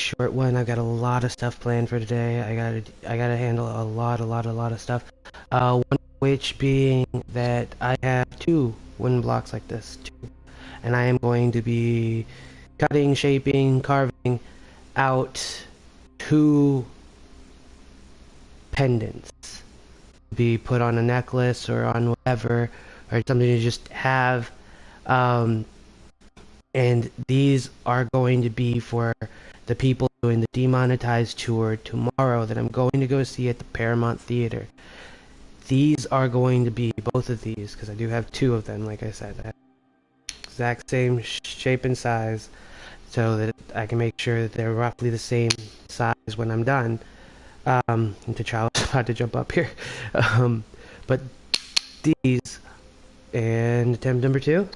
short one. I've got a lot of stuff planned for today. I gotta handle a lot of stuff. One of which being that I have two wooden blocks like this, two, and I am going to be cutting, shaping, carving out two pendants to be put on a necklace or on whatever, or something to just have. Um, and these are going to be for the people doing the demonetized tour tomorrow that I'm going to go see at the Paramount Theater. These are going to be both of these because I do have two of them. Like I said, I have exact same shape and size, so that I can make sure that they're roughly the same size when I'm done. And T'Challa's about to jump up here. But these, and attempt number two.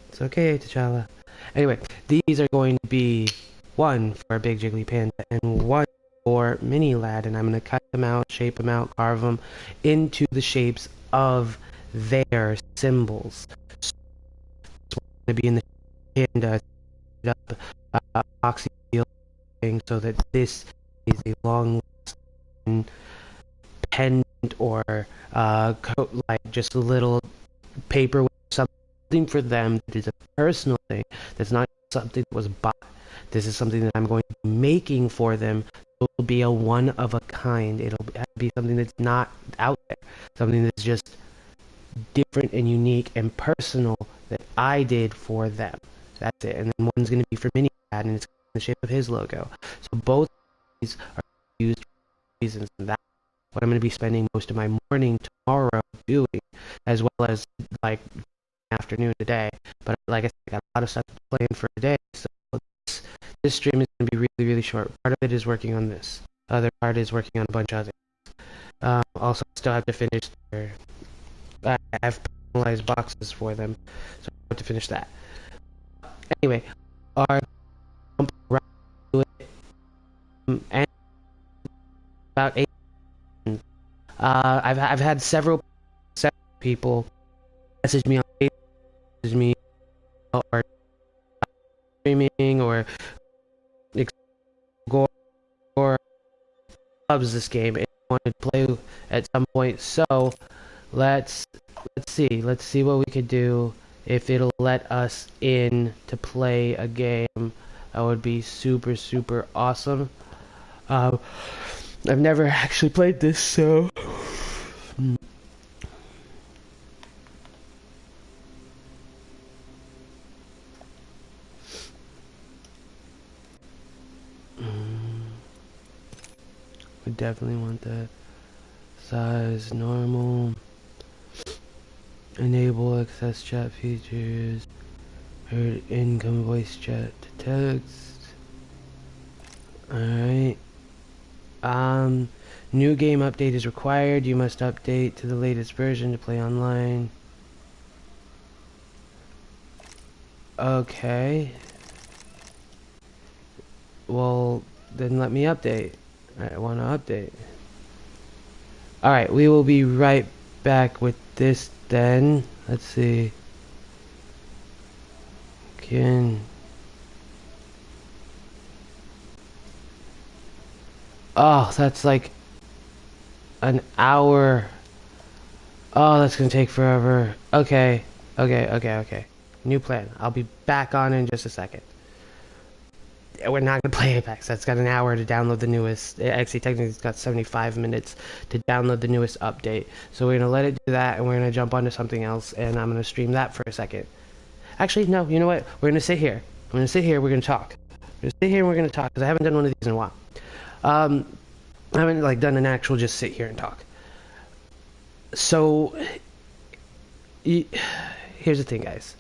It's okay, T'Challa. Anyway, these are going to be one for a big jiggly panda and one for mini lad, and I'm going to cut them out, shape them out, carve them into the shapes of their symbols. So it's going to be in the panda oxy thing, so that this is a long pendant or like just a little paper with something for them that is a personal thing, that's not something that was bought. This is something that I'm going to be making for them. It'll be a one of a kind. It'll be something that's not out there, something that's just different and unique and personal that I did for them. That's it. And then one's going to be for Mini Dad, and it's in the shape of his logo. So both of these are used for reasons, and that's what I'm going to be spending most of my morning tomorrow doing, as well as like afternoon today. But like I said, I got a lot of stuff planned for today, so this stream is going to be really short. Part of it is working on this. The other part is working on a bunch of others. Also, I still have to finish their... I have personalized boxes for them, so I have to finish that. Anyway, our jump right to it, and about 8. I've had several people message me on Facebook, message me or streaming or loves this game and want to play at some point. So let's see what we could do. If it'll let us in to play a game, that would be super awesome. I've never actually played this, so we definitely want that size normal. Enable access chat features. Heard income voice chat to text. Alright. New game update is required. You must update to the latest version to play online. Okay. Well, then let me update. I want to update. Alright, we will be right back with this then. Let's see. Oh, that's like an hour. Oh, that's gonna take forever. Okay. New plan. I'll be back on in just a second. We're not gonna play Apex. That's got an hour to download the newest. Actually, technically, it's got 75 minutes to download the newest update. So we're gonna let it do that, and we're gonna jump onto something else, and I'm gonna stream that for a second. Actually, no. You know what? We're gonna sit here. I'm gonna sit here. We're gonna talk. We're gonna sit here and we're gonna talk because I haven't done one of these in a while. I haven't like done an actual just sit here and talk. So here's the thing, guys.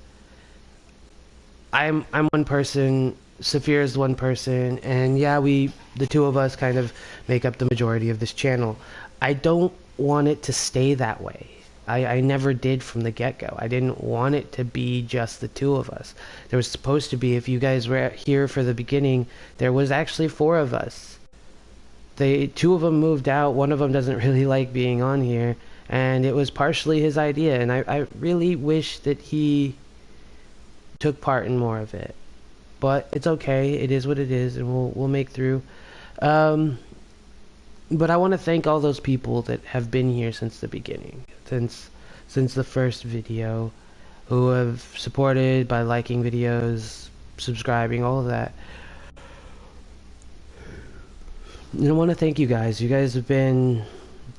I'm one person. Saphir is one person, and yeah, the two of us kind of make up the majority of this channel. I don't want it to stay that way. I never did from the get-go. I didn't want it to be just the two of us. There was supposed to be, if you guys were here for the beginning, there was actually 4 of us. Two of them moved out. One of them doesn't really like being on here, and it was partially his idea, and I really wish that he took part in more of it. but it's okay. It is what it is, and we'll make through. Um, but I want to thank all those people that have been here since the beginning, since the first video, who have supported by liking videos, subscribing, all of that. And I want to thank you guys. You guys have been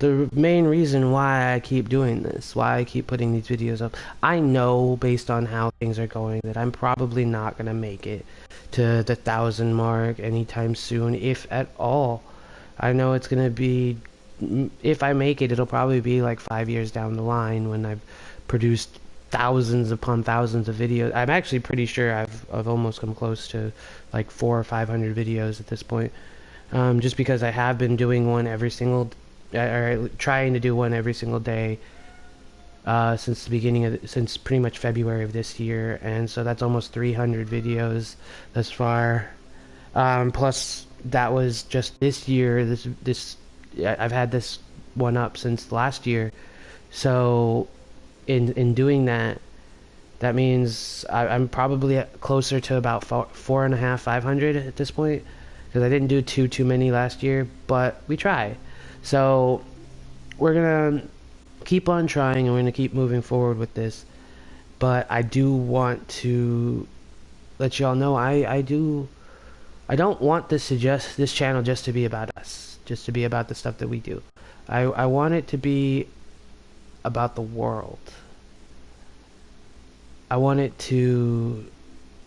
the main reason why I keep doing this, why I keep putting these videos up. I know, based on how things are going, that I'm probably not going to make it to the 1,000 mark anytime soon, if at all. I know it's going to be, if I make it, it'll probably be like 5 years down the line when I've produced thousands upon thousands of videos. I'm actually pretty sure I've almost come close to like 400 or 500 videos at this point. Just because I have been doing one every single, or trying to do one every single day, since the beginning of, since pretty much February of this year, and so that's almost 300 videos thus far. Plus that was just this year. I've had this one up since last year, so in doing that, that means I'm probably closer to about 4.5, 500 at this point. Because I didn't do too many last year, but we try. So we're gonna keep on trying, and we're gonna keep moving forward with this. But I do want to let y'all know I don't want this channel just to be about us, just to be about the stuff that we do. I want it to be about the world. I want it to.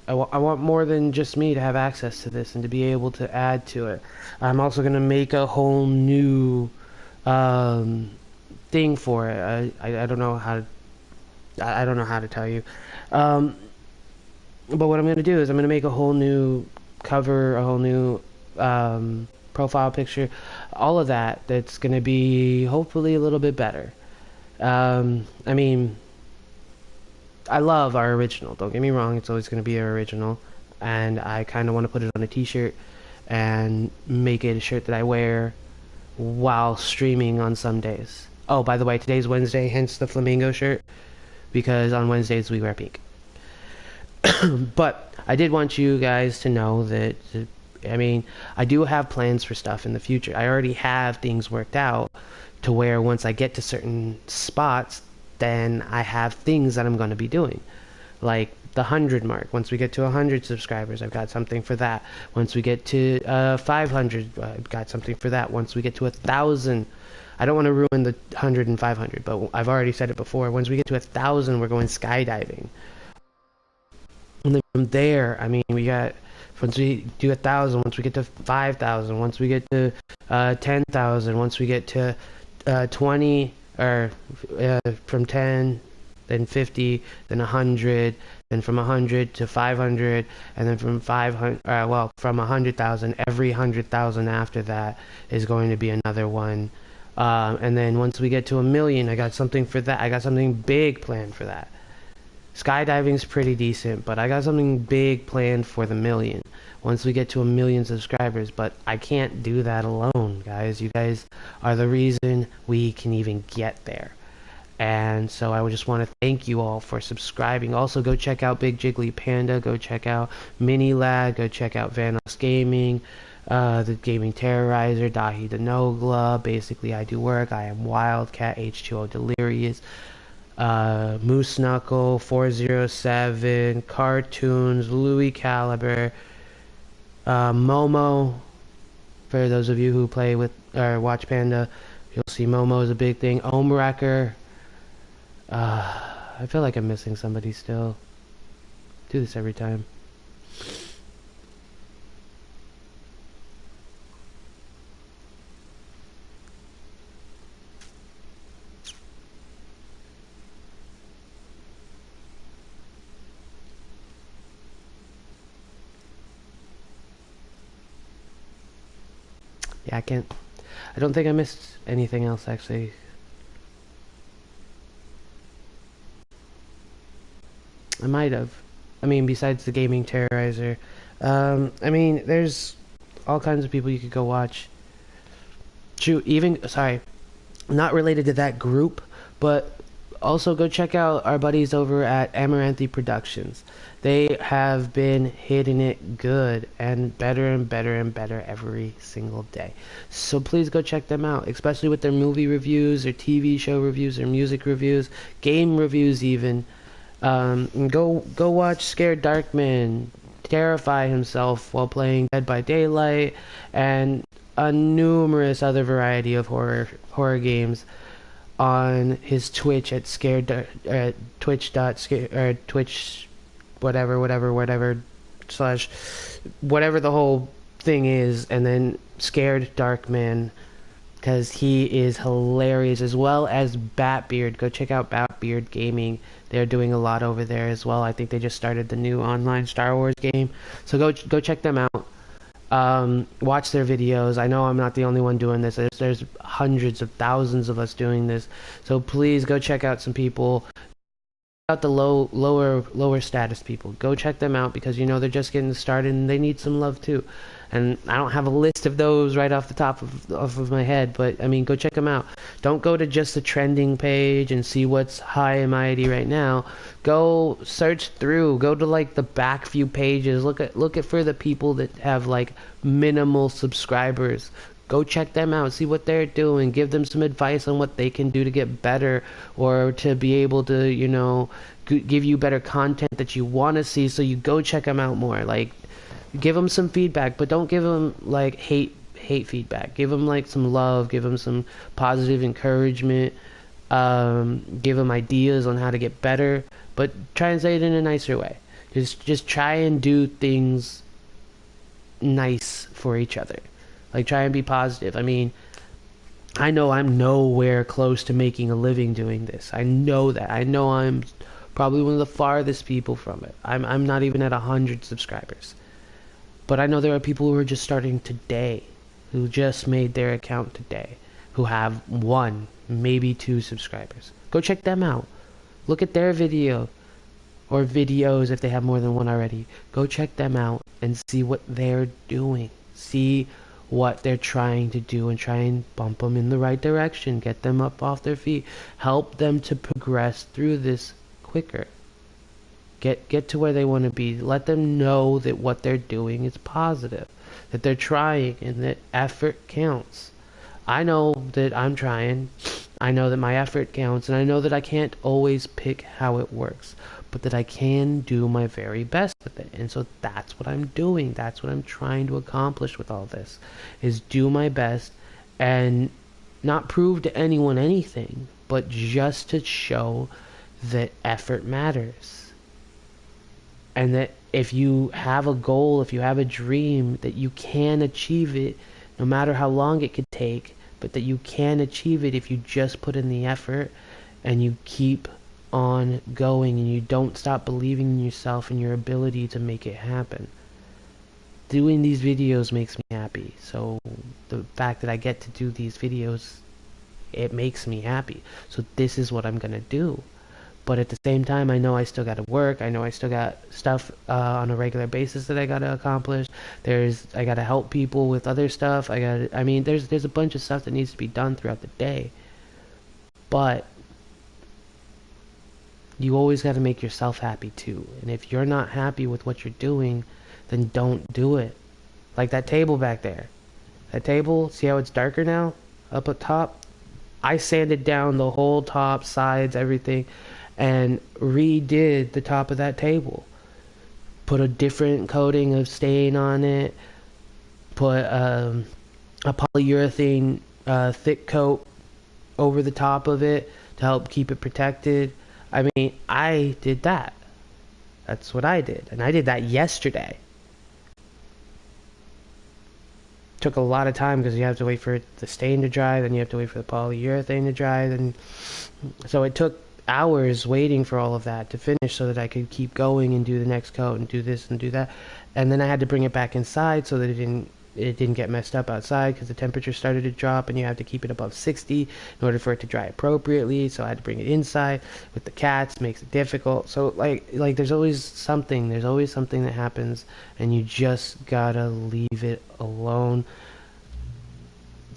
I want more than just me to have access to this and to be able to add to it. I'm also going to make a whole new thing for it. I don't know how to, I don't know how to tell you. But what I'm going to do is I'm going to make a whole new cover, a whole new profile picture, all of that. That's going to be hopefully a little bit better. I mean, I love our original, don't get me wrong, it's always going to be our original, and I kind of want to put it on a t-shirt and make it a shirt that I wear while streaming on some days. Oh, by the way, today's Wednesday, hence the flamingo shirt, because on Wednesdays we wear pink. But I did want you guys to know that, I mean, I do have plans for stuff in the future. I already have things worked out to where once I get to certain spots, then I have things that I'm going to be doing, like the 100 mark. Once we get to 100 subscribers, I've got something for that. Once we get to 500, I've got something for that. Once we get to 1,000, I don't want to ruin the 100 and 500, but I've already said it before. Once we get to 1,000, we're going skydiving. And then from there, I mean, we got, once we do 1,000, once we get to 5,000, once we get to 10,000, once we get to 20, or from 10, then 50, then 100, then from 100 to 500, and then from 500, well, from 100,000, every 100,000 after that is going to be another one. And then once we get to 1,000,000, I got something for that. I got something big planned for that. Skydiving's pretty decent, but I got something big planned for the 1,000,000. Once we get to 1,000,000 subscribers, but I can't do that alone, guys. You guys are the reason we can even get there. And so I would just want to thank you all for subscribing. Also, go check out Big Jiggly Panda, go check out Mini Lad, go check out Vanos Gaming, the Gaming Terrorizer, Dahi the Nogla, Basically I Do Work, I Am Wildcat, H2O Delirious, Moose Knuckle, 407, Cartoons, Louis Caliber, Momo. For those of you who play with or watch Panda, you'll see Momo is a big thing. Wrecker. I feel like I'm missing somebody still. Do this every time. Yeah, I don't think I missed anything else, actually. I might have. I mean, besides the Gaming Terrorizer. I mean, there's all kinds of people you could go watch. Shoot, even, sorry, not related to that group, but Also, go check out our buddies over at Amaranthi Productions. They have been hitting it good and better and better and better every single day. So please go check them out, especially with their movie reviews, their TV show reviews, their music reviews, game reviews even. Go watch Scared Darkman terrify himself while playing Dead by Daylight and a numerous other variety of horror games on his Twitch at Twitch Twitch whatever slash whatever the whole thing is, and then Scared Darkman, because he is hilarious, as well as Batbeard. Go check out Batbeard Gaming. They're doing a lot over there as well. I think they just started the new online Star Wars game, so go check them out. Watch their videos. I know I'm not the only one doing this. There's hundreds of thousands of us doing this, so please go check out some people. Out the lower status people. Go check them out, because you know they're just getting started and they need some love too. And I don't have a list of those right off the top of my head, but I mean, go check them out. Don't go to just the trending page and see what's high and mighty right now. Go search through. Go to like the back few pages. Look at for the people that have like minimal subscribers. Go check them out, see what they're doing, give them some advice on what they can do to get better, or to be able to, you know, give you better content that you want to see, so you go check them out more. Like, give them some feedback, but don't give them like hate feedback. Give them like some love, give them some positive encouragement, give them ideas on how to get better, but try and say it in a nicer way. Just try and do things nice for each other. Like, try and be positive. I mean, I know I'm nowhere close to making a living doing this. I know that. I know I'm probably one of the farthest people from it. I'm not even at 100 subscribers. But I know there are people who are just starting today, who just made their account today, who have 1, maybe 2 subscribers. Go check them out. Look at their video, or videos if they have more than 1 already. Go check them out and see what they're doing. See what they're trying to do, and try and bump them in the right direction, get them up off their feet, help them to progress through this quicker, get to where they want to be. Let them know that what they're doing is positive, that they're trying, and that effort counts. I know that I'm trying, I know that my effort counts, and I know that I can't always pick how it works, but that I can do my very best with it. And so that's what I'm doing. That's what I'm trying to accomplish with all this, is do my best and not prove to anyone anything, but just to show that effort matters. And that if you have a goal, if you have a dream, that you can achieve it, no matter how long it could take, but that you can achieve it if you just put in the effort and you keep on going, and you don't stop believing in yourself and your ability to make it happen. Doing these videos makes me happy, so the fact that I get to do these videos, it makes me happy. So this is what I'm gonna do. But at the same time, I know I still gotta work. I know I still got stuff on a regular basis that I gotta accomplish. I gotta help people with other stuff. I mean, there's a bunch of stuff that needs to be done throughout the day. But you always got to make yourself happy too. And if you're not happy with what you're doing, then don't do it. Like that table back there. That table, see how it's darker now? Up at top? I sanded down the whole top, sides, everything, and redid the top of that table. Put a different coating of stain on it. Put a polyurethane thick coat over the top of it to help keep it protected. I mean, I did that. That's what I did. And I did that yesterday. Took a lot of time because you have to wait for the stain to dry, then you have to wait for the polyurethane to dry. Then, so it took hours waiting for all of that to finish so that I could keep going and do the next coat and do this and do that. And then I had to bring it back inside so that it didn't get messed up outside, because the temperature started to drop and you have to keep it above 60 in order for it to dry appropriately. So I had to bring it inside with the cats, makes it difficult. So like there's always something that happens, and you just gotta leave it alone.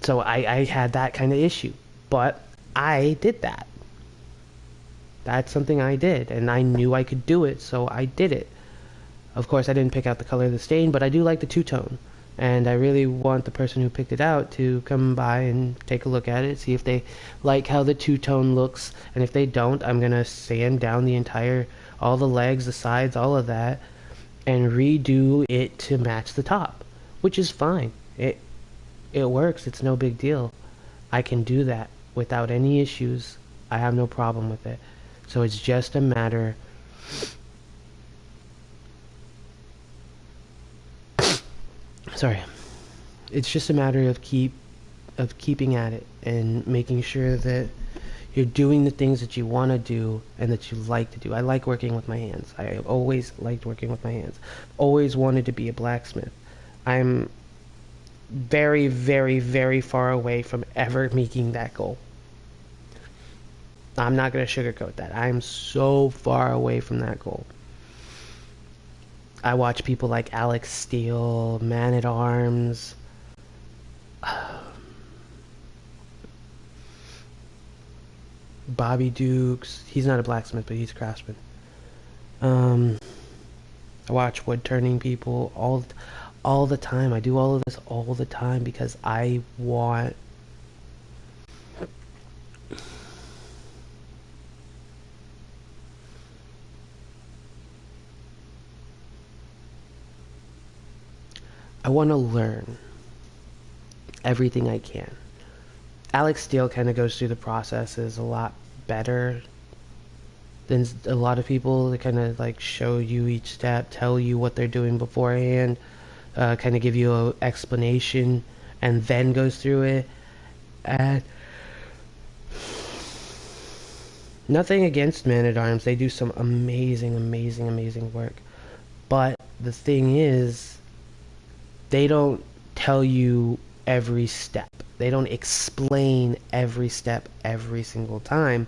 So I had that kind of issue, but I did that. That's something I did, and I knew I could do it, so I did it. Of course, I didn't pick out the color of the stain, but I do like the two-tone. And I really want the person who picked it out to come by and take a look at it, see if they like how the two-tone looks. And if they don't, I'm going to sand down the entire, all the legs, the sides, all of that, and redo it to match the top, which is fine. It works. It's no big deal. I can do that without any issues. I have no problem with it. So it's just a matter. Sorry. It's just a matter of keeping at it and making sure that you're doing the things that you want to do and that you like to do. I like working with my hands. I have always liked working with my hands. Always wanted to be a blacksmith. I'm very, very, very far away from ever making that goal. I'm not going to sugarcoat that. I'm so far away from that goal. I watch people like Alex Steele, Man at Arms, Bobby Dukes. He's not a blacksmith, but he's a craftsman. I watch wood turning people all the time. I do all of this all the time because I want to learn everything I can. Alex Steele kind of goes through the processes a lot better than a lot of people. They kind of like show you each step, tell you what they're doing beforehand, kind of give you an explanation, and then goes through it. And nothing against Man at Arms. They do some amazing, amazing, amazing work. But the thing is, they don't tell you every step. They don't explain every step every single time.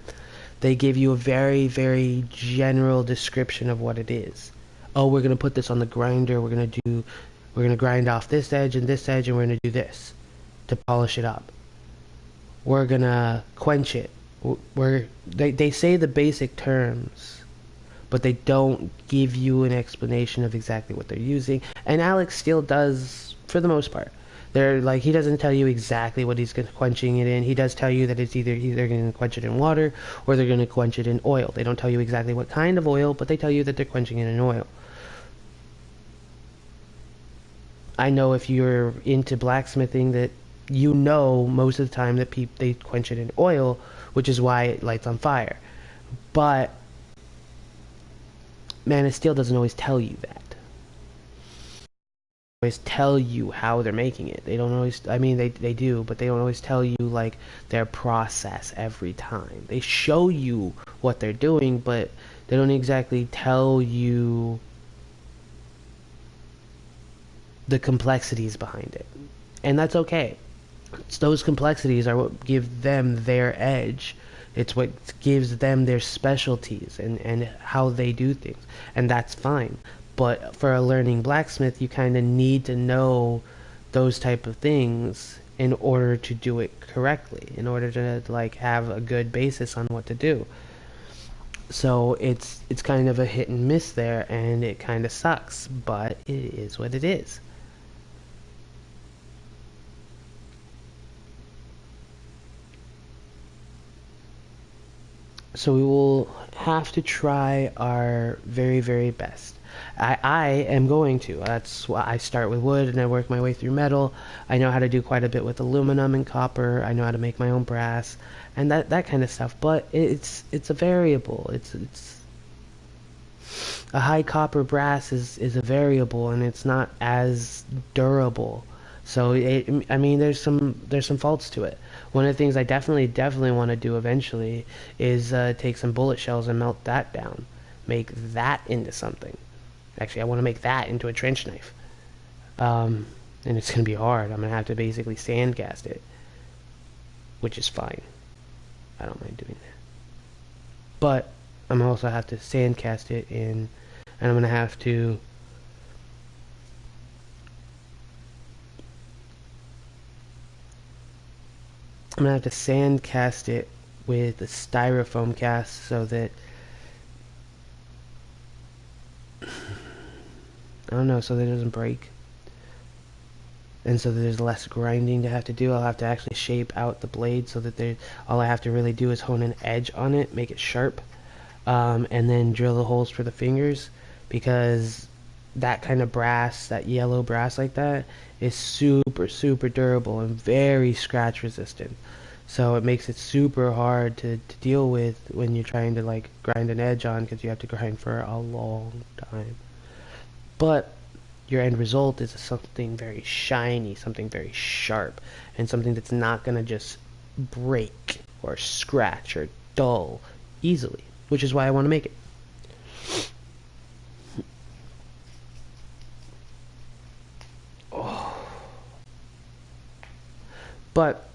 They give you a very, very general description of what it is. Oh, we're going to put this on the grinder. We're going to grind off this edge, and we're going to do this to polish it up. We're going to quench it. They say the basic terms, but they don't give you an explanation of exactly what they're using. And Alex Steele does, for the most part. They're like, he doesn't tell you exactly what he's quenching it in. He does tell you that it's either going to quench it in water or they're going to quench it in oil. They don't tell you exactly what kind of oil, but they tell you that they're quenching it in oil. I know if you're into blacksmithing that you know most of the time that they quench it in oil, which is why it lights on fire. But Man of Steel doesn't always tell you that. Always tell you how they're making it. They don't always, I mean, they do, but they don't always tell you like their process every time. They show you what they're doing, but they don't exactly tell you the complexities behind it. And that's okay. Those complexities are what give them their edge. It's what gives them their specialties and how they do things. And that's fine. But for a learning blacksmith, you kind of need to know those type of things in order to do it correctly, in order to like have a good basis on what to do. So it's kind of a hit and miss there, and it kind of sucks, but it is what it is. So we will have to try our very, very best. I am going to. That's why I start with wood and I work my way through metal. I know how to do quite a bit with aluminum and copper. I know how to make my own brass and that kind of stuff. But it's a variable. It's a high copper brass is a variable and it's not as durable. So I mean, there's some faults to it. One of the things I definitely want to do eventually is take some bullet shells and melt that down, make that into something. Actually, I want to make that into a trench knife. And it's going to be hard. I'm going to have to basically sandcast it, which is fine. I don't mind doing that. But I'm also have to sandcast it in, and I'm going to have to sandcast it with a styrofoam cast so that I don't know, so that it doesn't break. And so there's less grinding to have to do. I'll have to actually shape out the blade so that all I have to really do is hone an edge on it, make it sharp, and then drill the holes for the fingers, because that kind of brass, that yellow brass like that, is super, super durable and very scratch resistant. So it makes it super hard to deal with when you're trying to like grind an edge on, because you have to grind for a long time. But your end result is something very shiny, something very sharp, and something that's not going to just break or scratch or dull easily, which is why I want to make it. Oh. But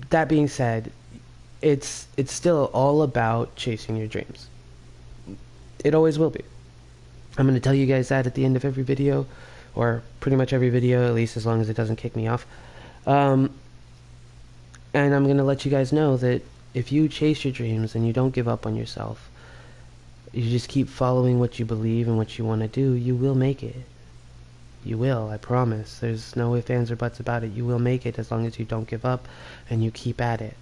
that being said, it's still all about chasing your dreams. It always will be. I'm going to tell you guys that at the end of every video, or pretty much every video, at least as long as it doesn't kick me off. And I'm going to let you guys know that if you chase your dreams and you don't give up on yourself, you just keep following what you believe and what you want to do, you will make it. You will, I promise. There's no ifs, ands, or buts about it. You will make it as long as you don't give up and you keep at it.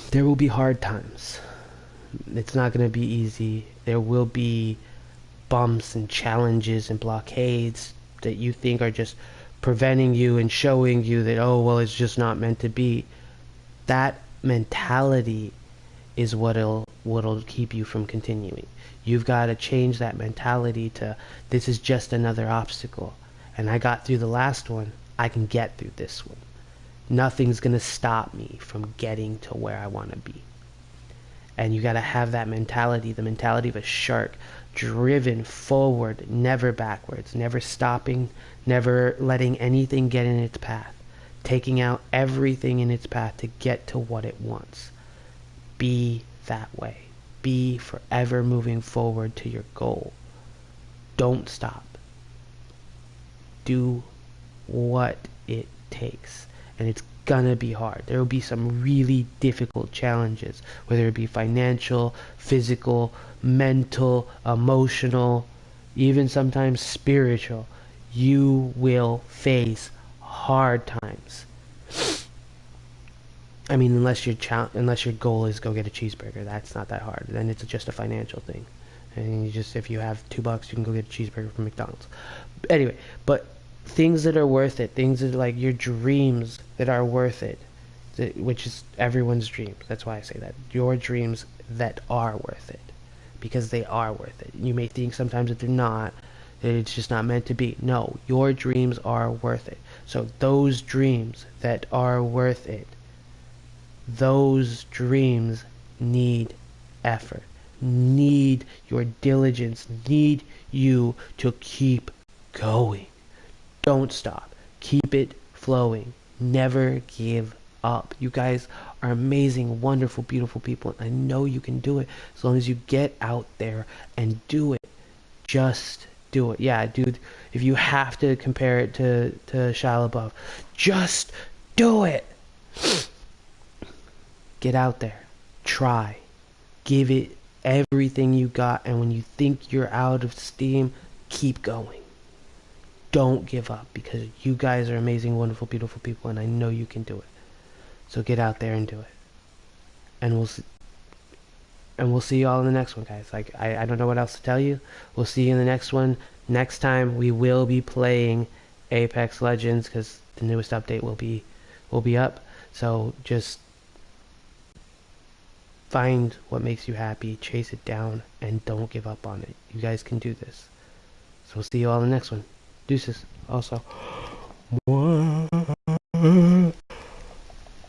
There will be hard times. It's not going to be easy. There will be bumps and challenges and blockades that you think are just preventing you and showing you that, oh, well, it's just not meant to be. That mentality is what'll keep you from continuing. You've got to change that mentality to, this is just another obstacle, and I got through the last one, I can get through this one. Nothing's going to stop me from getting to where I want to be. And you got to have that mentality, the mentality of a shark, driven forward, never backwards, never stopping, never letting anything get in its path, taking out everything in its path to get to what it wants. Be that way. Be forever moving forward to your goal. Don't stop. Do what it takes. And it's gonna be hard. There will be some really difficult challenges, whether it be financial, physical, mental, emotional, even sometimes spiritual. You will face hard times. I mean, unless your goal is go get a cheeseburger, that's not that hard. Then it's just a financial thing, and if you have $2, you can go get a cheeseburger from McDonald's. Anyway, but things that are worth it, things that are like your dreams that are worth it, which is everyone's dreams. That's why I say that. Your dreams that are worth it, because they are worth it. You may think sometimes that they're not, that it's just not meant to be. No, your dreams are worth it. So those dreams that are worth it, those dreams need effort, need your diligence, need you to keep going. Don't stop. Keep it flowing. Never give up. You guys are amazing, wonderful, beautiful people. I know you can do it as long as you get out there and do it. Just do it. Yeah, dude, if you have to compare it to Shia LaBeouf, just do it. Get out there. Try. Give it everything you got, and when you think you're out of steam, keep going. Don't give up, because you guys are amazing, wonderful, beautiful people, and I know you can do it. So get out there and do it. And we'll see you all in the next one, guys. Like, I don't know what else to tell you. We'll see you in the next one. Next time we will be playing Apex Legends, because the newest update will be up. So just find what makes you happy, chase it down, and don't give up on it. You guys can do this. So we'll see you all in the next one. Deuces. Also.